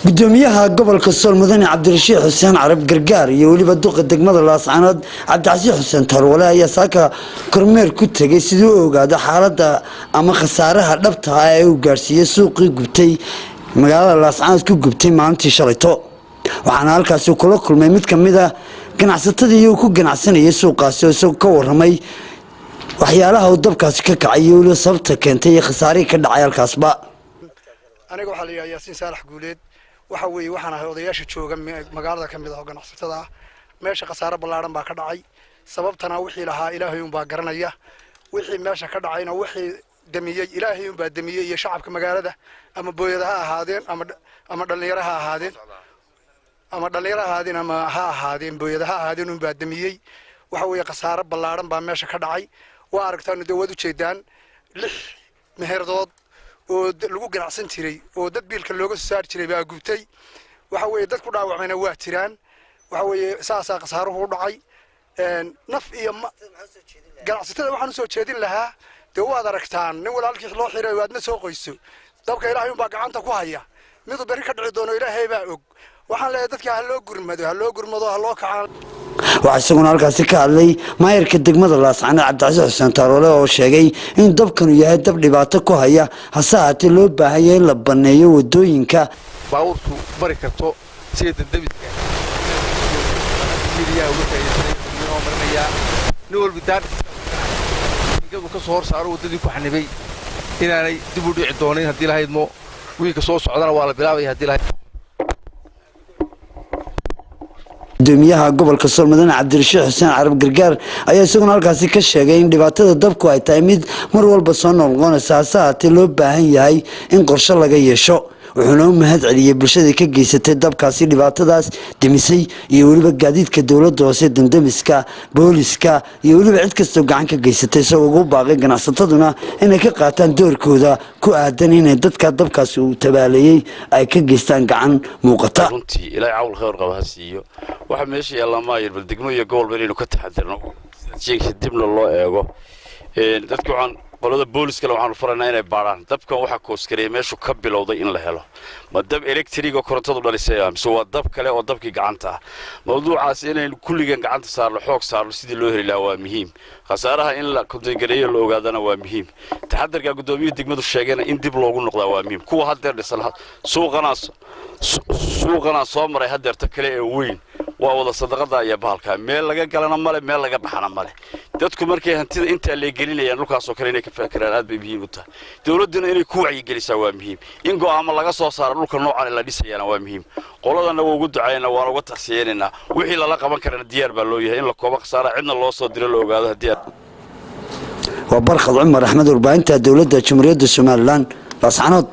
gudoomiyaha gobolka Sool Mudane Cabdirashiid Xuseen Carab Gargaar iyo waliba duqa degmada Laascaanood Cabdicasiis Xuseen Tarwale ayaa saaka kormeer ku tagay sidii uu ogaado xaaladda ama khasaaraha dhabta ah ee uu gaarsiiyay suuqii gubtay magaalada Laascaanood ku gubtay maalintii shalayto waxaana halkaas uu kula kulmay mid kamid ah ganacsatadii uu ku ganacsanayay suuqaasi oo ka waramay waxyaalaha uu dabkaasi ka kacay iyo waliba sababta keentay khasaarihii ka dhacay halkaasba aniga waxa la yiraahdaa Yaasiin Saalax Guuleed waxa weeye waxaan ahay odayaasha jooga magaalada kamid ah ganacsatada meesha khasaaro ballaaran baa ka dhacay sababtana wixii lahaa Ilaahay uun baa garanaya wixii meesha ka dhacayna wixii damiyay Ilaahay uun baa damiyay iyo shacabka magaalada ama booyadaha ahaadeen ama dhalinyaraha ahaadeen ama ha ahaadeen booyadaha ahaadeen uun baa damiyay waxa weeye khasaaro ballaaran baa meesha ka dhacay waa aragtaan dawlad u jeedaan 6 meherdood oo lagu ganacsan jiray oo dad biilka looga soo saar jiray baa gubtay waxa weeye dad ku dhaawacmayna waa jiraan waxa weeye saasa khasaaruhu u dhacay naf iyo ganacsatada waxaan soo jeedin lahaa waad aragtaan nin walaalkii loo xiray waadna soo qoyso dabka Ilaahay baa gacanta ku haya mid bari ka dhici doono Ilaahay baa og waxaan leeyahay dadka ha loo gurmado ha loo kacaan waxa isaguna halkaasi ka hadlay maayirka degmada Laascaanood Cabdicasiis Xuseen Tarwale oo sheegay in dabkan uu yahay dab dhibaato ku haya hasaatee loo baahan yahay in la baneeyo wadooyinka baawurtu bari karto sida dabidka siriya ugu taayay inuu marnaya nool bidaan iyagu ka soo saaro wadadii ku xanibay inaanay dib u dhici doonin hadii la haydmo wiilka soo socdana waa la bilaabay hadii la gudoomiyaha gobolka Sool Mudane Cabdirashiid Xuseen Carab Gargaar ayaa isaguna halkaasi ka sheegay in dhibaatada dabku ay tahay mid mar walba soo noqonaysa hasaatee loo baahan yahay in qorshe laga yeesho wuxuuna u mahad celiyay bulshada ka geysatay dabkaasi dhibaatadaas dimisay iyo waliba gaadiidka dawladda hoose dendemiska booliska iyo waliba cid kasta oo gacan ka geysatay isagoo ugu baaqay ganacsataduna inay ka qaataan doorkooda ku aadan inay dadka dabkaasi uu tabaaleeyay ay ka geystaan gacan muuqata runtii ilaahay cawl khayr qaba hasiiyo waxa meesha yaala maayir bal degmo iyo gobol inuu ka taxadirno sheegay dibna loo eego dadku waxaan qolada booliska waxaan furaynaa inay baaraan dabkan waxa kooskarey meeshu ka bilowday in la helo ma dab electric oo korontada dhalisay mise waa dab kale oo dabkii gacanta ah mawduucaas inay kulligan gacanta saarno xoog saarno sidii loo heli lahaa waa muhiim khasaaraha in la kontaagareeyo la ogaadana waa muhiim taxadarka gudoomiyaha degmadu sheegayna in dib loogu noqdaa waa muhiim kuwa hadda dhisan suuqana soo maray hadda kale ee weyn waa wada sadaqada iyo bahalka meel laga galana male meel laga baxana male dadku markay hantida inta la gelinayaan dhulkaas oo kale inay ka fakaraan aad bay muhiim u tahay dawladuna inay ku wacyi gelisaa waa muhiim in go'aamo laga soo saaro dhulka noocan la dhisayana waa muhiim qoladana waa ugu ducaynaa waan uga taxsiyeynaa wixii la qaban karana diyaar baa loo yahay in la koobo khasaara cidna loo soo diro la ogaado hadii waa Barkad Cumar Axmed warbaahinta dawladda Jamhuuriyadda Soomaaliland Laascaanood